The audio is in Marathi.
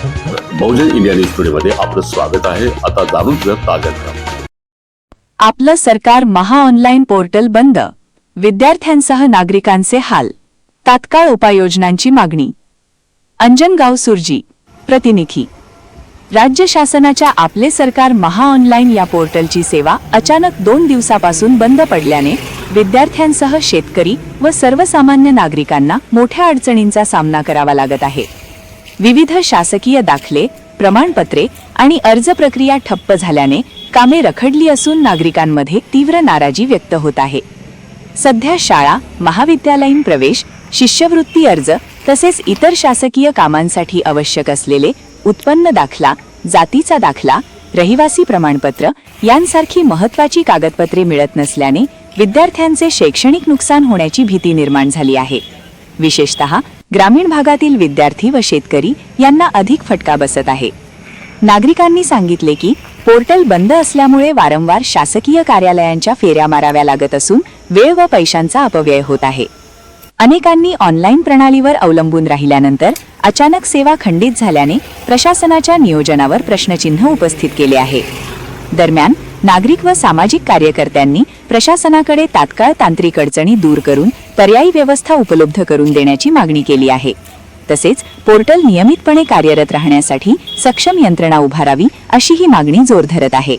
बहुजन इंडिया न्यूज टुडेमध्ये आपलं स्वागत आहे। आता जाणून घेऊया ताज्या घडामोडी। आपलं सरकार महा ऑनलाईन पोर्टल बंद, विद्यार्थ्यांसह नागरिकांचे हाल, तात्काळ उपाययोजनांची मागणी। अंजनगाव सुरजी प्रतिनिधी। राज्य शासनाच्या आपले सरकार महा ऑनलाईन या पोर्टलची सेवा अचानक 2 दिवसापासून बंद पडल्याने विद्यार्थ्यांसह शेतकरी व सर्वसामान्य नागरिकांना मोठ्या अडचणींचा सामना करावा लागत आहे। विविध शासकीय दाखले, प्रमाणपत्रे आणि अर्ज प्रक्रिया ठप्प झाल्याने कामे रखडली असून नागरिकांमध्ये तीव्र नाराजी व्यक्त होत आहे। सध्या शाळा, महाविद्यालयीन प्रवेश, शिष्यवृत्ती अर्ज तसेच इतर शासकीय कामांसाठी आवश्यक असलेले उत्पन्न दाखला, जातीचा दाखला, रहिवासी प्रमाणपत्र यांसारखी महत्त्वाची कागदपत्रे मिळत नसल्याने विद्यार्थ्यांचे शैक्षणिक नुकसान होण्याची भीती निर्माण झाली आहे। विशेषतः ग्रामीण भागातील विद्यार्थी व शेतकरी यांना अधिक फटका बसत आहे। नागरिकांनी सांगितले की पोर्टल बंद असल्यामुळे वारंवार शासकीय कार्यालयांच्या फेऱ्या माराव्या लागत असून वेळ व पैशांचा अपव्यय होत आहे। अनेकांनी ऑनलाईन प्रणालीवर अवलंबून राहिल्यानंतर अचानक सेवा खंडित झाल्याने प्रशासनाच्या नियोजनावर प्रश्नचिन्ह उपस्थित केले आहे। दरम्यान नागरिक व सामाजिक कार्यकर्त्यांनी प्रशासनाकडे तात्काळ तांत्रिक अडचणी दूर करून पर्यायी व्यवस्था उपलब्ध करून देण्याची मागणी केली आहे। तसेच पोर्टल नियमितपणे कार्यरत राहण्यासाठी सक्षम यंत्रणा उभारावी अशी ही मागणी जोर धरत आहे।